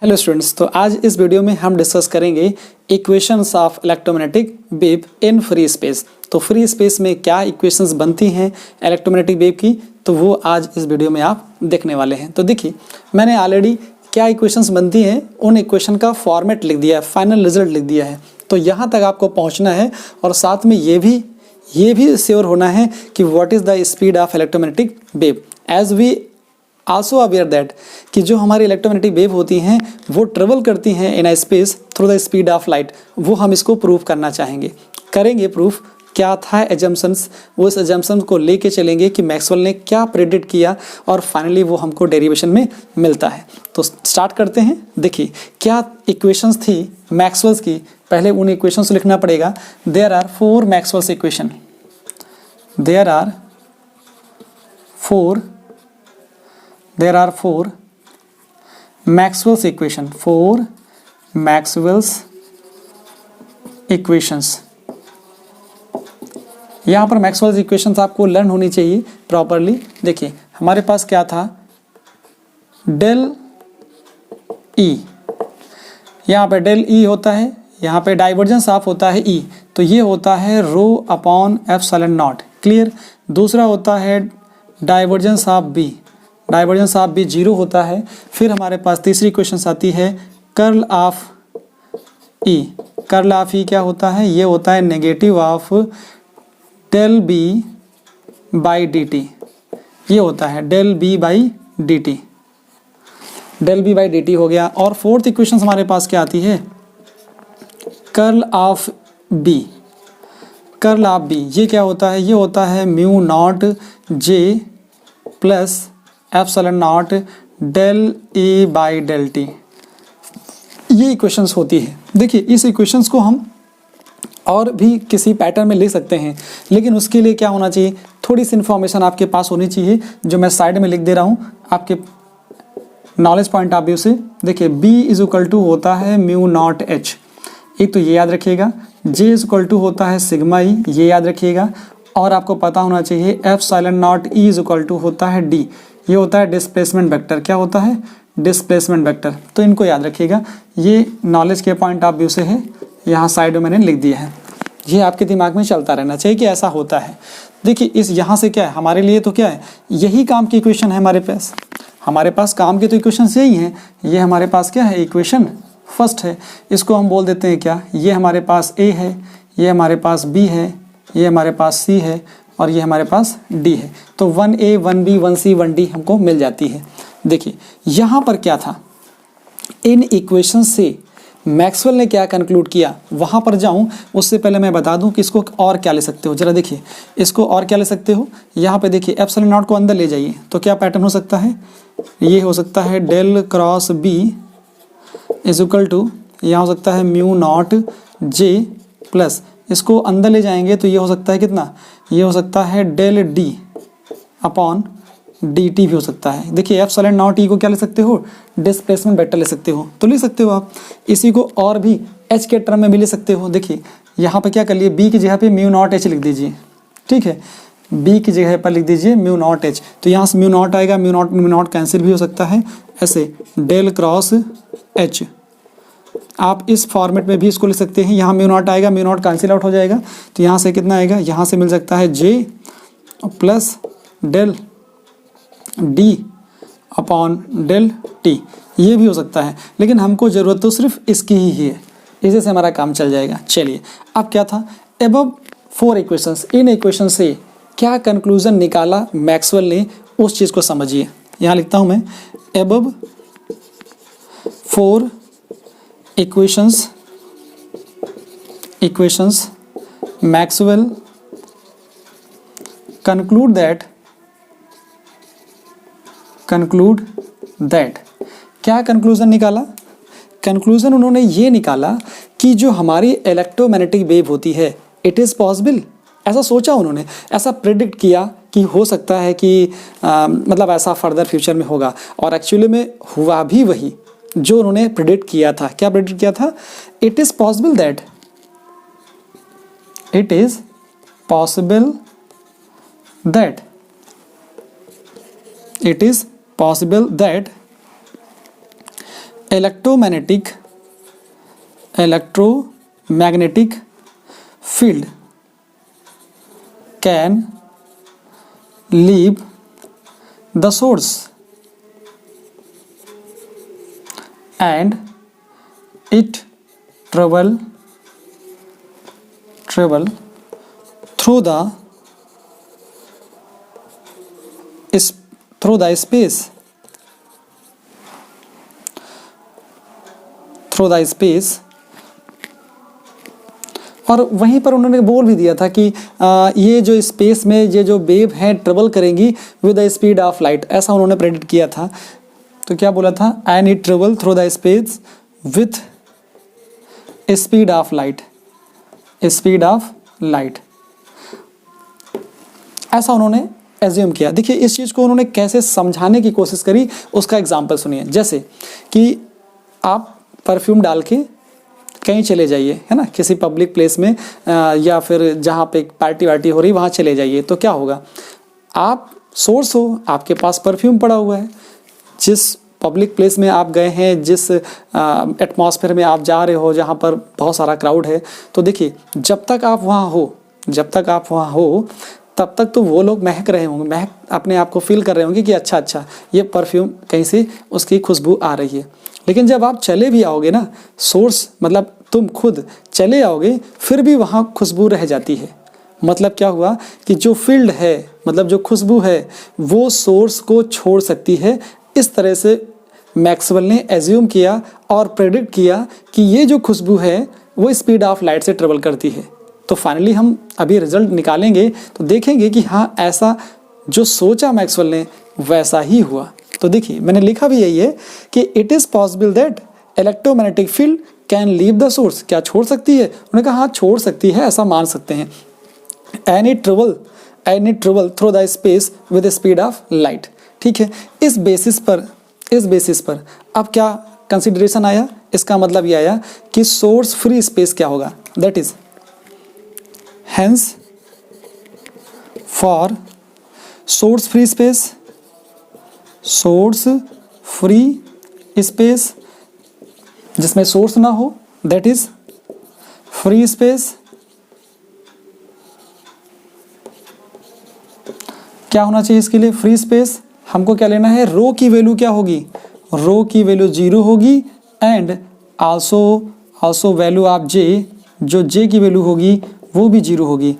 Hello students, तो आज इस वीडियो में हम डिस्कस करेंगे equations of electromagnetic wave in free space. तो फ्री स्पेस में क्या इक्वेशंस बनती हैं इलेक्ट्रोमैग्नेटिक वेव की, तो वो आज इस वीडियो में आप देखने वाले हैं। तो देखिए, मैंने ऑलरेडी क्या इक्वेशंस बनती हैं उन इक्वेशन का फॉर्मेट लिख दिया है, फाइनल रिजल्ट लिख दिया है। तो यहाँ तक आपको पहुँचना है और साथ में ये भी श्योर होना है कि what is the speed of electromagnetic wave. As we also aware that कि जो हमारी इलेक्ट्रोमैग्नेटिक वेव होती हैं वो ट्रेवल करती हैं in a space through the speed of light. वो हम इसको प्रूव करना चाहेंगे, करेंगे प्रूफ। क्या था एजम्पशंस, वो इस एजम्पशन को लेके चलेंगे कि मैक्सवेल ने क्या प्रेडिक्ट किया और फाइनली वो हमको डेरिवेशन में मिलता है। तो स्टार्ट करते हैं। देखिए, क्या इक्वेशंस थी मैक्सवेल्स की, पहले उन इक्वेशंस को लिखना पड़ेगा। There are four Maxwell's equation, there are four Maxwell's equation, four Maxwell's equations। यहाँ पर Maxwell's equations आपको लर्न होनी चाहिए प्रॉपरली। देखिए, हमारे पास क्या था, डेल E, यहाँ पे डेल E होता है, यहाँ पे डाइवर्जेंस ऑफ होता है E, तो ये होता है rho upon epsilon naught. Clear. दूसरा होता है divergence of B, divergence of B zero होता है। फिर हमारे पास तीसरी क्वेश्चन आती है curl of E. Curl of E क्या होता है, ये होता है negative of del B by d t. ये होता है del B by d t, del B by d t हो गया। और फोर्थ इक्वेशन हमारे पास क्या आती है, curl of B. Curl of B ये क्या होता है, ये होता है mu naught J plus epsilon naught del E by del t. ये इक्वेशंस होती है। देखिए, इस इक्वेशंस को हम और भी किसी पैटर्न में लिख सकते हैं, लेकिन उसके लिए क्या होना चाहिए, थोड़ी सी इन्फॉर्मेशन आपके पास होनी चाहिए, जो मैं साइड में लिख दे रहा हूँ आपके नॉलेज पॉइंट ऑफ व्यू से। देखिए, B इज इक्वल टू होता है म्यू नॉट H, एक तो ये याद रखिएगा। J इज इक्वल टू होता है सिग्मा ई, ये याद रखिएगा। और आपको पता होना चाहिए epsilon naught E is equal to होता है D, ये होता है डिस्प्लेसमेंट वेक्टर। क्या होता है, डिस्प्लेसमेंट वेक्टर। तो इनको याद रखिएगा, ये नॉलेज के पॉइंट ऑफ व्यू से है, यहाँ साइड में मैंने लिख दिया है। ये आपके दिमाग में चलता रहना चाहिए कि ऐसा होता है। देखिए, इस यहाँ से क्या है हमारे लिए, तो क्या है, यही काम की इक्वेशन है हमारे पास। हमारे पास काम की तो इक्वेशन यही हैं। ये हमारे पास क्या है, इक्वेशन फर्स्ट है। इसको हम बोल देते हैं क्या, ये हमारे पास A है, ये हमारे पास B है, ये हमारे पास C है और ये हमारे पास D है। तो 1A 1B 1C 1D हमको मिल जाती है। देखिए, यहाँ पर क्या था, इन इक्वेशन से मैक्सवेल ने क्या कंक्लूड किया, वहाँ पर जाऊँ उससे पहले मैं बता दूँ कि इसको और क्या ले सकते हो। जरा देखिए, इसको और क्या ले सकते हो। यहाँ पे देखिए, एप्सिलॉन नॉट को अंदर ले जाइए तो क्या पैटर्न हो सकता है, ये हो सकता है del cross B is equal to, यहाँ हो सकता है म्यू नॉट J प्लस, इसको अंदर ले जाएंगे तो ये हो सकता है कितना, ये हो सकता है del D upon D T भी हो सकता है। देखिए, एप्सिलॉन नॉट ई को क्या ले सकते हो, डिस्प्लेसमेंट वेक्टर ले सकते हो, तो ले सकते हो आप। इसी को और भी H के टर्म में भी ले सकते हो। देखिए, यहाँ पे क्या कर लिए, B की जगह पे म्यू नॉट H लिख दीजिए। ठीक है, B की जगह पर लिख दीजिए म्यू नॉट H, तो यहाँ से म्यू नॉट आएगा, म्यू नॉट कैंसिल भी हो सकता है। ऐसे डेल क्रॉस H आप इस फॉर्मेट में भी इसको लिख सकते हैं। यहाँ म्यू नॉट आएगा, म्यू नॉट कैंसिल आउट हो जाएगा, तो यहाँ से कितना आएगा, यहाँ से मिल सकता है J plus del D upon del T, ये भी हो सकता है। लेकिन हमको ज़रूरत तो सिर्फ इसकी ही है, इसी से हमारा काम चल जाएगा। चलिए, अब क्या था, above four equations, in equation से क्या कंक्लूजन निकाला मैक्सवेल ने, उस चीज़ को समझिए। यहाँ लिखता हूँ मैं, above four equations Maxwell conclude that क्या कंक्लूजन निकाला, कंक्लूजन उन्होंने ये निकाला कि जो हमारी इलेक्ट्रोमैग्नेटिक वेव होती है, इट इज़ पॉसिबल, ऐसा सोचा उन्होंने, ऐसा प्रेडिक्ट किया कि हो सकता है कि मतलब ऐसा फर्दर फ्यूचर में होगा। और एक्चुअली में हुआ भी वही जो उन्होंने प्रेडिक्ट किया था। क्या प्रेडिक्ट किया था, it is possible that it is possible that electromagnetic field can leave the source and it travel through the space और वहीं पर उन्होंने बोल भी दिया था कि ये जो स्पेस में ये जो वेव हैं ट्रेवल करेंगी with the speed of light, ऐसा उन्होंने प्रेडिक्ट किया था। तो क्या बोला था, and it travel through the space with speed of light, ऐसा उन्होंने एज्यूम किया। देखिए इस चीज़ को उन्होंने कैसे समझाने की कोशिश करी, उसका एग्जाम्पल सुनिए। जैसे कि आप परफ्यूम डाल के कहीं चले जाइए, है ना, किसी पब्लिक प्लेस में या फिर जहाँ पे पार्टी वार्टी हो रही वहाँ चले जाइए, तो क्या होगा, आप सोर्स हो, आपके पास परफ्यूम पड़ा हुआ है, जिस पब्लिक प्लेस में आप गए हैं, जिस एटमॉस्फेयर में आप जा रहे हो जहाँ पर बहुत सारा क्राउड है, तो देखिए जब तक आप वहाँ हो तब तक तो वो लोग महक रहे होंगे, अपने आप को फील कर रहे होंगे कि अच्छा ये परफ्यूम कहीं से उसकी खुशबू आ रही है। लेकिन जब आप चले भी आओगे ना, सोर्स मतलब तुम खुद चले आओगे, फिर भी वहाँ खुशबू रह जाती है। मतलब क्या हुआ कि जो फील्ड है, मतलब जो खुशबू है, वो सोर्स को छोड़ सकती है। इस तरह से मैक्सवेल ने एज्यूम किया और प्रेडिक्ट किया कि ये जो खुशबू है वो स्पीड ऑफ लाइट से ट्रेवल करती है। तो फाइनली हम अभी रिजल्ट निकालेंगे तो देखेंगे कि हाँ, ऐसा जो सोचा मैक्सवेल ने वैसा ही हुआ। तो देखिए मैंने लिखा भी यही है कि it is possible that electromagnetic field can leave the source. क्या छोड़ सकती है? उन्होंने कहा हाँ छोड़ सकती है, ऐसा मान सकते हैं। And it travel through the space with speed of light. ठीक है, इस बेसिस पर अब क्या कंसिडरेशन आया, इसका मतलब ये आया कि सोर्स फ्री स्पेस क्या होगा, that is hence for source free space जिसमें सोर्स ना हो, दैट इज फ्री स्पेस। क्या होना चाहिए इसके लिए? Free space. हमको क्या लेना है? रो की वैल्यू क्या होगी? रो की वैल्यू 0 होगी एंड आल्सो वैल्यू ऑफ जे, जो जे की वैल्यू होगी वो भी 0 होगी।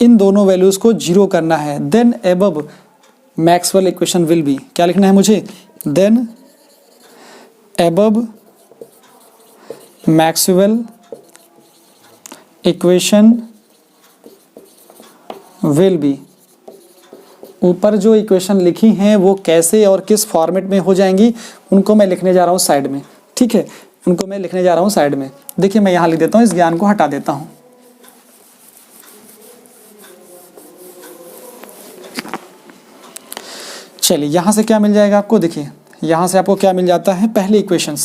इन दोनों वैल्यूज को 0 करना है। Then above Maxwell equation will be, क्या लिखना है मुझे? Then above Maxwell equation will be. ऊपर जो इक्वेशन लिखी हैं वो कैसे और किस फॉर्मेट में हो जाएंगी उनको मैं लिखने जा रहा हूँ साइड में। ठीक है, उनको मैं लिखने जा रहा हूँ साइड में। देखिए मैं यहाँ लिख देता हूँ, इस ज्ञान को हटा देता हूँ। चलिए यहाँ से क्या मिल जाएगा आपको? देखिए यहाँ से आपको क्या मिल जाता है? पहली इक्वेशन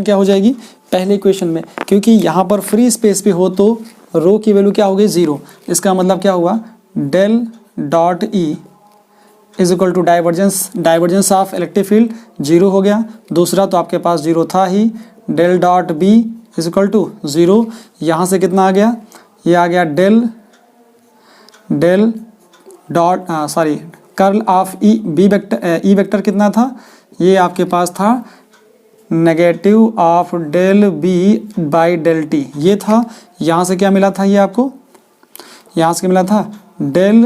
क्या हो जाएगी? पहले इक्वेशन में क्योंकि यहाँ पर फ्री स्पेस पे हो तो रो की वैल्यू क्या हो गई? 0। इसका मतलब क्या हुआ? Del dot E is equal to divergence of electric field 0 हो गया। दूसरा तो आपके पास 0 था ही, del dot B is equal to 0। यहाँ से कितना आ गया? ये आ गया del dot curl of E vector कितना था? ये आपके पास था negative of del B by del t, ये था। यहाँ से क्या मिला था? ये आपको यहाँ से मिला था डेल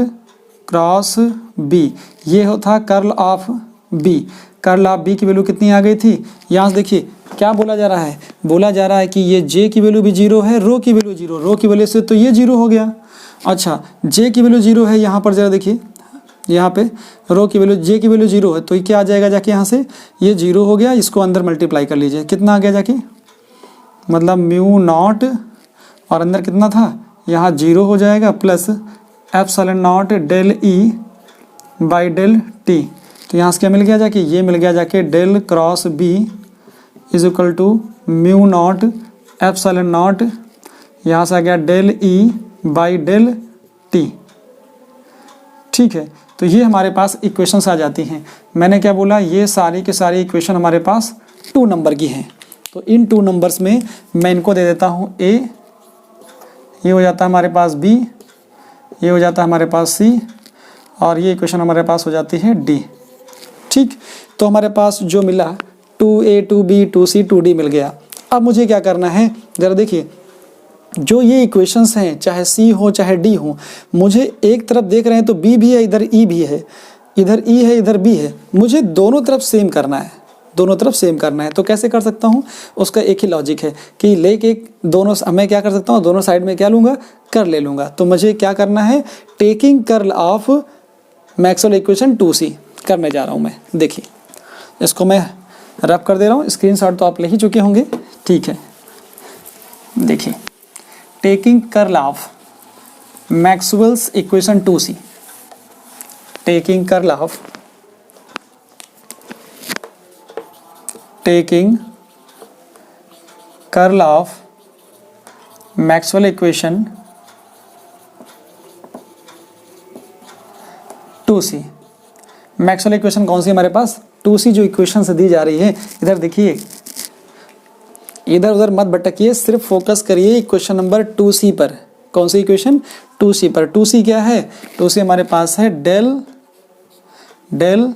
क्रॉस बी, ये था curl of B. Curl of B की वैल्यू कितनी आ गई थी? यहाँ से देखिए क्या बोला जा रहा है? बोला जा रहा है कि ये जे की वैल्यू भी 0 है, रो की वैल्यू 0, रो की वैल्यू से तो ये 0 हो गया। अच्छा, जे की वैल्यू 0 है, यहाँ पर जरा देखिए, यहाँ पे रो की वैल्यू, जे की वैल्यू 0 है, तो ये क्या आ जाएगा जाके? यहाँ से ये 0 हो गया, इसको अंदर मल्टीप्लाई कर लीजिए, कितना आ गया जाके? मतलब म्यू नॉट और अंदर कितना था? यहाँ 0 हो जाएगा plus epsilon naught del E by del T. तो यहाँ से क्या मिल गया जाके? ये मिल गया जाके del cross B is equal to mu naught epsilon naught, यहाँ से आ गया del E by del T. ठीक है, तो तो ये हमारे पास इक्वेशंस आ जाती हैं। मैंने क्या बोला, ये सारी के सारी इक्वेशन हमारे पास 2 नंबर की हैं। तो इन 2 नंबर्स में मैं इनको दे देता हूँ A, ये हो जाता है हमारे पास B, ये हो जाता है हमारे पास C, और ये इक्वेशन हमारे पास हो जाती है D। ठीक, तो हमारे पास जो मिला 2A 2B 2C 2D मिल गया। अब मुझे क्या करना है, ज़रा देखिए, जो ये इक्वेशंस हैं चाहे C हो चाहे D हो, मुझे एक तरफ देख रहे हैं तो B भी है, इधर E भी है, इधर E है, इधर B है, मुझे दोनों तरफ सेम करना है, दोनों तरफ सेम करना है। तो कैसे कर सकता हूँ, उसका एक ही लॉजिक है कि लेके दोनों, मैं क्या कर सकता हूँ, दोनों साइड में क्या लूँगा, कर ले लूँगा। तो मुझे क्या करना है, taking curl of Maxwell equation 2C करने जा रहा हूँ मैं। देखिए इसको मैं रब कर दे रहा हूँ, स्क्रीनशॉट तो आप ले ही चुके होंगे। ठीक है, देखिए taking curl of Maxwell's equation 2C, taking curl of Maxwell equation 2C। Maxwell equation कौन सी हमारे पास, 2C जो इक्वेशन से दी जा रही है। इधर देखिए, इधर उधर मत भटकिए, सिर्फ फोकस करिए इक्वेशन नंबर 2C पर। कौन सी इक्वेशन, 2C पर। 2C क्या है, 2C हमारे पास है डेल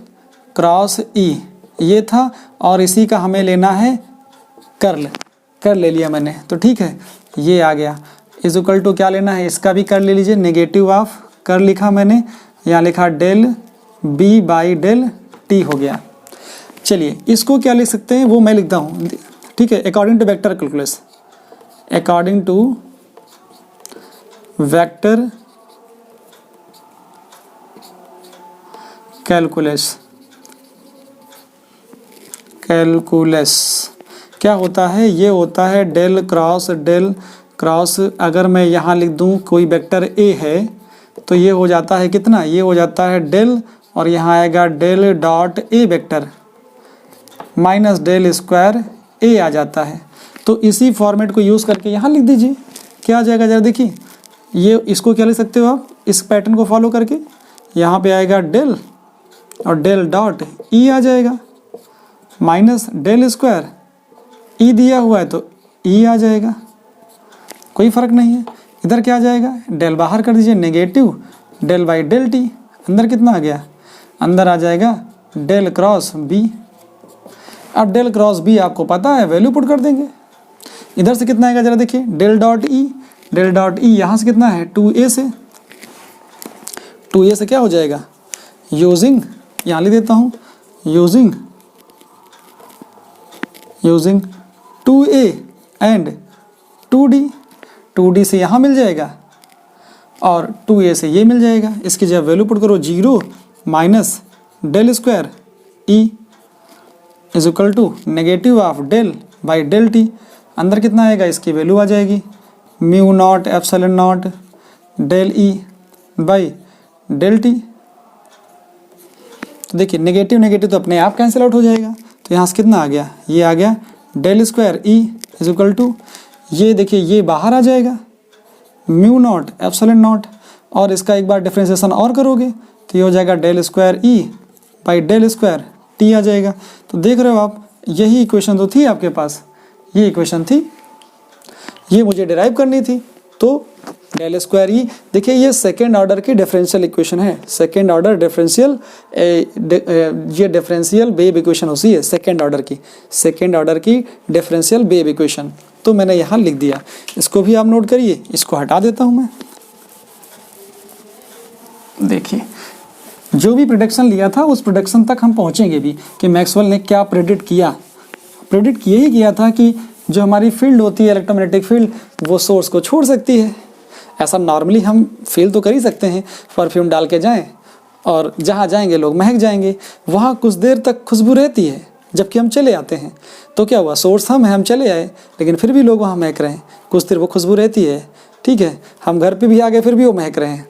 क्रॉस E, ये था, और इसी का हमें लेना है कर ले लिया मैंने, तो ठीक है, ये आ गया। इज इक्वल टू क्या लेना है, इसका भी कर ले लीजिए, नेगेटिव ऑफ कर लिखा मैंने, यहाँ लिखा del B by del T हो गया। चलिए इसको क्या लिख सकते हैं वो मैं लिखता हूँ, ठीक है, according to vector calculus, according to vector calculus क्या होता है, ये होता है डेल क्रॉस। अगर मैं यहाँ लिख दूँ कोई वेक्टर A है तो ये हो जाता है कितना, ये हो जाता है डेल, और यहाँ आएगा del dot A vector minus del square A आ जाता है। तो इसी फॉर्मेट को यूज़ करके यहाँ लिख दीजिए, क्या आ जाएगा, जरा देखिए, ये इसको क्या लिख सकते हो आप, इस पैटर्न को फॉलो करके, यहाँ पे आएगा डेल और डेल डॉट E आ जाएगा, माइनस डेल स्क्वायर, E दिया हुआ है तो E आ जाएगा, कोई फ़र्क नहीं है। इधर क्या आ जाएगा, डेल बाहर कर दीजिए, negative del by del T, अंदर कितना आ गया, अंदर आ जाएगा डेल क्रॉस B। अब डेल क्रॉस B आपको पता है, वैल्यू पुट कर देंगे। इधर से कितना आएगा, जरा देखिए, डेल डॉट E यहाँ से कितना है, 2A से क्या हो जाएगा, यूजिंग, यहाँ लिख देता हूँ, यूजिंग 2A एंड 2D से यहाँ मिल जाएगा और 2A से ये मिल जाएगा। इसकी जब वैल्यू पुट करो, 0 minus del square E is equal to negative of del by del T, अंदर कितना आएगा, इसकी वैल्यू आ जाएगी mu naught epsilon naught del E by del T। तो देखिए नेगेटिव तो अपने आप कैंसिल आउट हो जाएगा, तो यहाँ से कितना आ गया, ये आ गया del square E is equal to, ये देखिए ये बाहर आ जाएगा म्यू नॉट एप्सिलॉन नॉट, और इसका एक बार डिफरेंशिएशन और करोगे तो ये हो जाएगा del square E by del square T आ जाएगा। तो देख रहे हो आप, यही इक्वेशन तो थी आपके पास, ये इक्वेशन थी, ये मुझे डिराइव करनी थी। तो डेल स्क्वायर E, देखिए ये सेकेंड ऑर्डर की डिफरेंशियल इक्वेशन है, सेकेंड ऑर्डर डिफरेंशियल, ये डिफरेंशियल वेव इक्वेशन होती है सेकेंड ऑर्डर की डिफरेंशियल वेव इक्वेशन। तो मैंने यहाँ लिख दिया, इसको भी आप नोट करिए, इसको हटा देता हूँ मैं। देखिए जो भी प्रेडिक्शन लिया था उस प्रेडिक्शन तक हम पहुँचेंगे भी कि मैक्सवेल ने क्या प्रेडिक्ट किया था कि जो हमारी फील्ड होती है इलेक्ट्रोमैग्नेटिक फील्ड, वो सोर्स को छोड़ सकती है। ऐसा नॉर्मली हम फील तो कर ही सकते हैं, परफ्यूम डाल के जाएं और जहाँ जाएंगे लोग महक जाएंगे, वहाँ कुछ देर तक खुशबू रहती है, जबकि हम चले आते हैं तो क्या हुआ, सोर्स हम चले आए लेकिन फिर भी लोग वहाँ महक रहे हैं, कुछ देर वो खुशबू रहती है, ठीक है, हम घर पे भी आ गए फिर भी वो महक रहे हैं।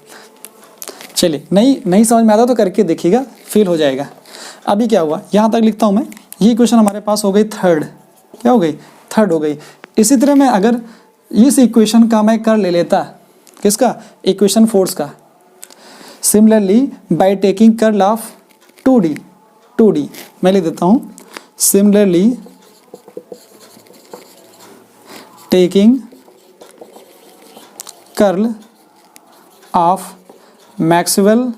चलिए नहीं समझ में आता तो करके देखिएगा, फील हो जाएगा। अभी क्या हुआ, यहाँ तक लिखता हूँ मैं, ये क्वेश्चन हमारे पास हो गई थर्ड, क्या हो गई, थर्ड हो गई। इसी तरह मैं अगर इस इक्वेशन का मैं कर ले लेता, किसका, इक्वेशन फोर्स का, similarly by taking curl of 2D मैं लिख देता हूँ, similarly taking curl of Maxwell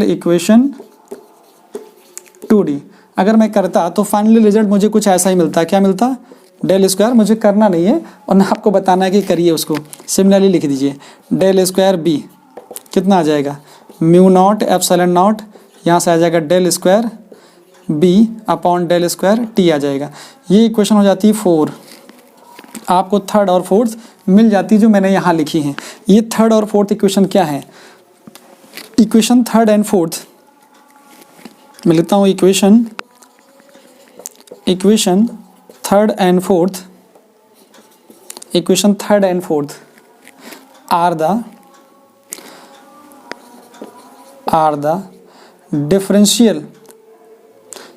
equation 2D अगर मैं करता तो फाइनली रिजल्ट मुझे कुछ ऐसा ही मिलता। क्या मिलता? डेल स्क्वायर, मुझे करना नहीं है और ना आपको बताना है कि करिए उसको। सिमिलरली लिख दीजिए डेल स्क्वायर बी कितना आ जाएगा, म्यू नॉट एप्सिलॉन नॉट, यहाँ से आ जाएगा del square B upon del square t आ जाएगा। ये इक्वेशन हो जाती है 4। आपको थर्ड और फोर्थ मिल जाती है जो मैंने यहाँ लिखी है। ये थर्ड और फोर्थ इक्वेशन क्या है? इक्वेशन थर्ड एंड फोर्थ मैं लिखता हूँ, equation third and fourth are the differential,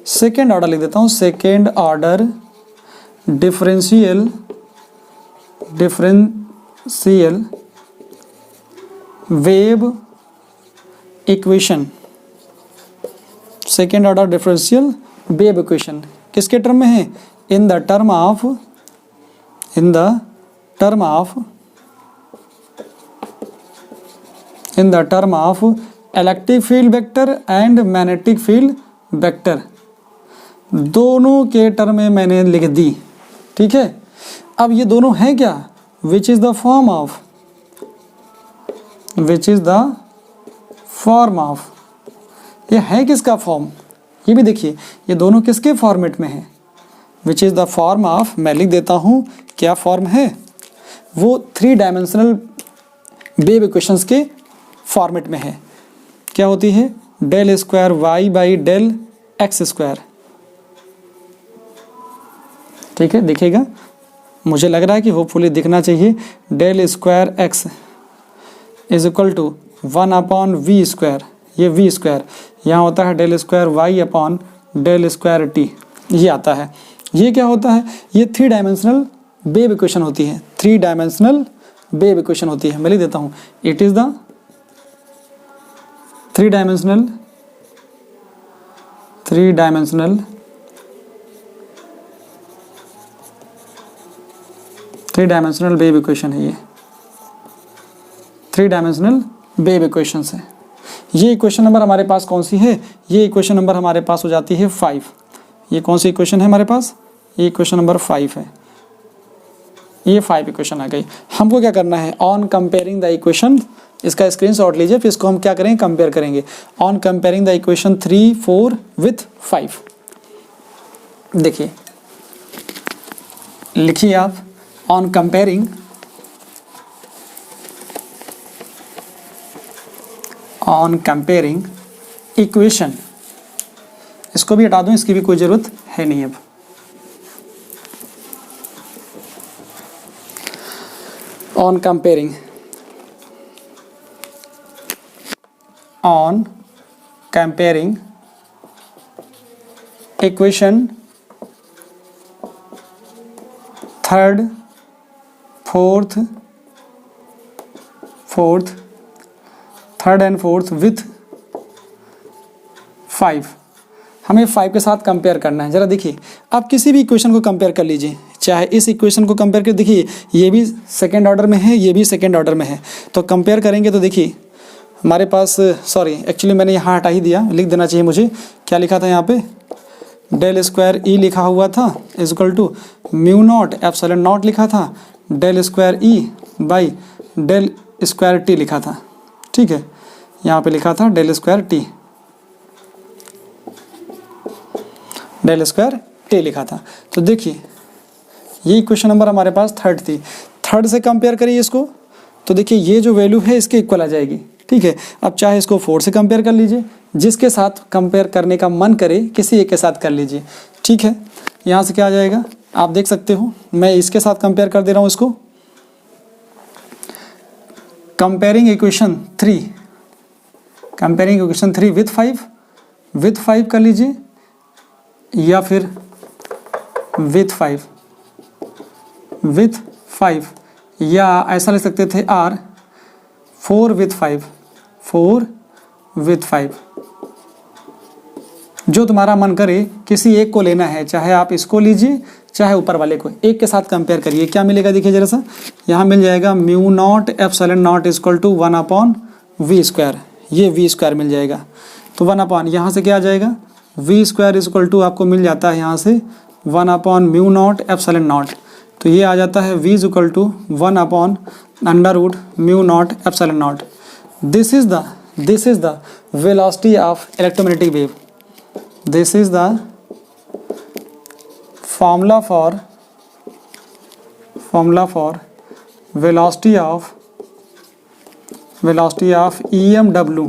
second order लिख देता हूँ, second order differential wave equation, second order differential wave equation किसके टर्म में है? In the term of electric field vector and magnetic field vector, दोनों के term में मैंने लिख दी। ठीक है, अब ये दोनों हैं क्या? Which is the form of, ये है किसका फॉर्म? ये भी देखिए ये दोनों किसके फॉर्मेट में है? Which is the form of, मैं लिख देता हूँ क्या फॉर्म है, वो 3 डायमेंशनल वेव इक्वेशंस के फॉर्मेट में है। क्या होती है? Del square Y by del X square. ठीक है, दिखेगा, मुझे लग रहा है कि होपफुली दिखना चाहिए। Del square X is equal to 1 upon V square, ये वी स्क्वायर, यहाँ होता है del square Y upon del square T, ये आता है। ये क्या होता है? ये 3 डायमेंशनल वेव इक्वेशन होती है, 3 डायमेंशनल वेव इक्वेशन होती है। मैं लिख देता हूँ, it is the 3 dimensional wave equation है। ये 3 डायमेंशनल वेव इक्वेशन है। ये इक्वेशन नंबर हमारे पास कौन सी है? ये इक्वेशन नंबर हमारे पास हो जाती है 5। ये कौन सी इक्वेशन है हमारे पास? ये इक्वेशन नंबर 5 है। ये 5 इक्वेशन आ गई। हमको क्या करना है? ऑन कंपेयरिंग द इक्वेशन, इसका स्क्रीनशॉट लीजिए, फिर इसको हम क्या करेंगे? कंपेयर करेंगे। On comparing the equation 3, 4 with 5। देखिए, लिखिए आप, ऑन कंपेयरिंग इक्वेशन, इसको भी हटा दूं, इसकी भी कोई ज़रूरत है नहीं अब। On comparing equation third and fourth with 5। हमें 5 के साथ कंपेयर करना है। ज़रा देखिए, आप किसी भी इक्वेशन को कंपेयर कर लीजिए, चाहे इस इक्वेशन को कंपेयर कर, देखिए ये भी सेकेंड ऑर्डर में है, ये भी सेकेंड ऑर्डर में है, तो कंपेयर करेंगे तो देखिए हमारे पास, सॉरी एक्चुअली मैंने यहाँ हटा ही दिया, लिख देना चाहिए मुझे। क्या लिखा था यहाँ पे? डेल स्क्वायर ई लिखा हुआ था is equal to mu naught epsilon naught लिखा था, del square E by del square T लिखा था। ठीक है, यहाँ पे लिखा था del square T, del square T लिखा था। तो देखिए ये इक्वेशन नंबर हमारे पास थर्ड थी। थर्ड से कंपेयर करिए इसको, तो देखिए ये जो वैल्यू है इसके इक्वल आ जाएगी। ठीक है, अब चाहे इसको 4 से कंपेयर कर लीजिए, जिसके साथ कंपेयर करने का मन करे किसी एक के साथ कर लीजिए। ठीक है, यहाँ से क्या आ जाएगा आप देख सकते हो, मैं इसके साथ कंपेयर कर दे रहा हूँ इसको। कंपेयरिंग इक्वेशन 3 विथ 5 कर लीजिए, या फिर विथ 5 या ऐसा लिख सकते थे R 4 with 5, 4 with 5। जो तुम्हारा मन करे किसी एक को लेना है, चाहे आप इसको लीजिए चाहे ऊपर वाले को, एक के साथ कंपेयर करिए। क्या मिलेगा देखिए जरा सा, यहाँ मिल जाएगा mu naught epsilon naught equal to 1/v²। ये v² मिल जाएगा। तो 1 यहाँ से क्या आ जाएगा, v² इक्वल टू आपको मिल जाता है यहाँ से 1/म्यू नॉट एप्सिलॉन नॉट। तो ये आ जाता है v इक्वल टू 1/√म्यू naught epsilon naught. This is the velocity of electromagnetic wave. This is the formula for velocity of EMW।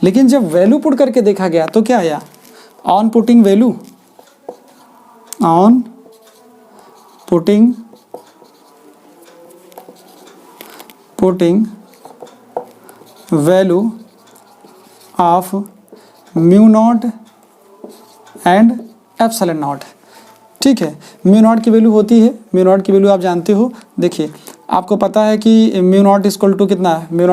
लेकिन जब वैल्यू पुट करके देखा गया तो क्या आया, on putting value of mu naught and epsilon not. ठीक है, म्यू नॉट की वैल्यू होती है, म्यू नॉट की वैल्यू आप जानते हो। देखिए आपको पता है कि म्यू नॉट इक्वल टू कितना है, म्यू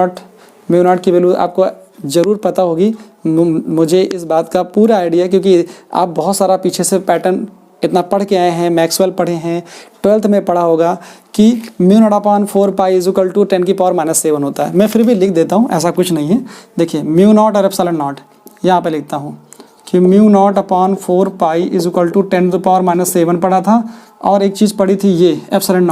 नॉट की वैल्यू आपको ज़रूर पता होगी। मुझे इस बात का पूरा आइडिया, क्योंकि आप बहुत सारा पीछे से पैटर्न इतना पढ़ के आए हैं, मैक्सवेल पढ़े हैं, 12th में पढ़ा होगा कि mu naught upon 4π equal to 10⁻⁻7 होता है। मैं फिर भी लिख देता हूँ, ऐसा कुछ नहीं है। देखिए म्यू नॉट और एप्सिलॉन नॉट यहाँ पे लिखता हूँ कि mu naught upon 4π equal to 10⁻⁻7 पढ़ा था। और एक चीज़ पढ़ी थी ये एप्सिलॉन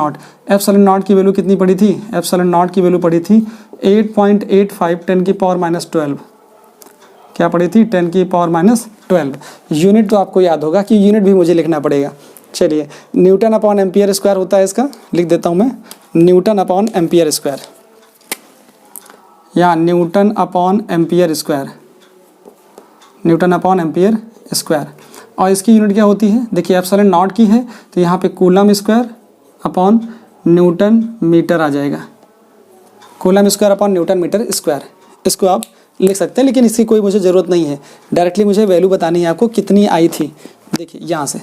नॉट की वैल्यू कितनी पड़ी थी, एप्सिलॉन नॉट की वैल्यू पड़ी थी 8.85 10⁻12। क्या पड़ी थी, 10⁻12। यूनिट तो आपको याद होगा कि यूनिट भी मुझे लिखना पड़ेगा। चलिए न्यूटन अपॉन एम्पियर स्क्वायर होता है, इसका लिख देता हूँ मैं, न्यूटन अपॉन एम्पियर स्क्वायर, या Newton upon ampere square, Newton upon ampere square. और इसकी यूनिट क्या होती है, देखिए एप्सिलॉन नॉट की है तो यहाँ पे coulomb square upon newton metre आ जाएगा, coulomb square upon newton metre square. इसको आप लिख सकते हैं, लेकिन इसकी कोई मुझे ज़रूरत नहीं है, डायरेक्टली मुझे वैल्यू बतानी है आपको कितनी आई थी। देखिए यहाँ से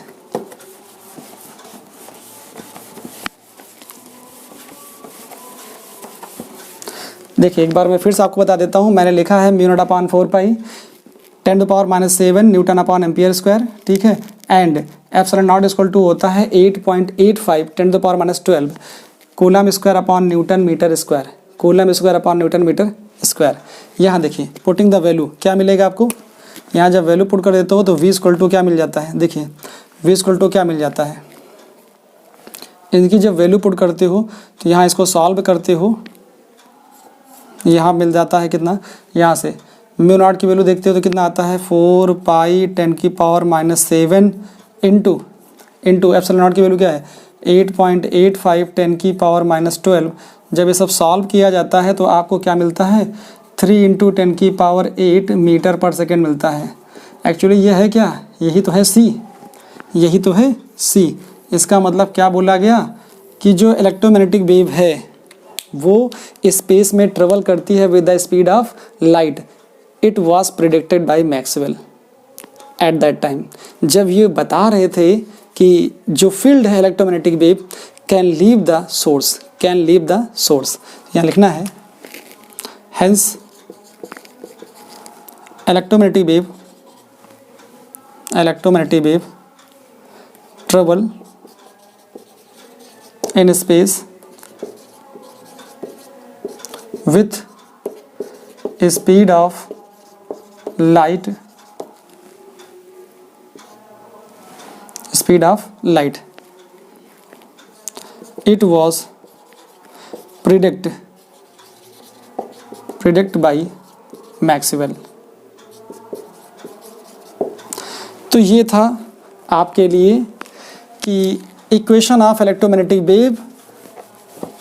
देखिए एक बार मैं फिर से आपको बता देता हूँ। मैंने लिखा है mu naught upon 4π 10⁻⁷ newton upon ampere square, ठीक है। And epsilon naught equal to होता है 8.85 10⁻12 coulomb square upon newton metre square, coulomb square upon newton metre square. यहाँ देखिए पुटिंग द वैल्यू क्या मिलेगा आपको, यहाँ जब वैल्यू पुट कर देते हो तो v इक्वल टू क्या मिल जाता है, देखिए v इक्वल टू क्या मिल जाता है, इनकी जब वैल्यू पुट करते हो तो यहाँ इसको सॉल्व करते हो, यहाँ मिल जाता है कितना, यहाँ से म्यू नॉट की वैल्यू देखते हो तो कितना आता है 4π 10⁻⁷ इंटू एप्सिलॉन नॉट की वैल्यू क्या है 8.85 10⁻12। जब ये सब सॉल्व किया जाता है तो आपको क्या मिलता है 3 × 10⁸ मीटर पर सेकेंड मिलता है। एक्चुअली ये है क्या, यही तो है सी, यही तो है सी। इसका मतलब क्या बोला गया कि जो इलेक्ट्रोमैग्नेटिक वेव है वो स्पेस में ट्रेवल करती है with the speed of light. It was predicted by Maxwell at that time, जब ये बता रहे थे कि जो फील्ड है electromagnetic wave can leave the source, यहाँ लिखना है hence electromagnetic wave travel in space with speed of light, it was predict by Maxwell. तो ये था आपके लिए कि equation of electromagnetic wave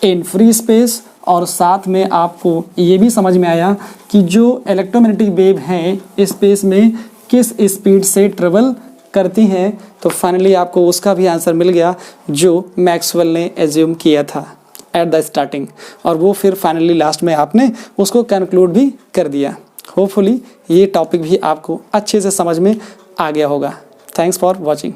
in free space, और साथ में आपको ये भी समझ में आया कि जो इलेक्ट्रोमैग्नेटिक वेव हैं स्पेस में किस स्पीड से ट्रेवल करती हैं। तो फाइनली आपको उसका भी आंसर मिल गया जो मैक्सवेल ने एज्यूम किया था एट द स्टार्टिंग, और वो फिर फाइनली लास्ट में आपने उसको कंक्लूड भी कर दिया। होपफुली ये टॉपिक भी आपको अच्छे से समझ में आ गया होगा। Thanks for watching.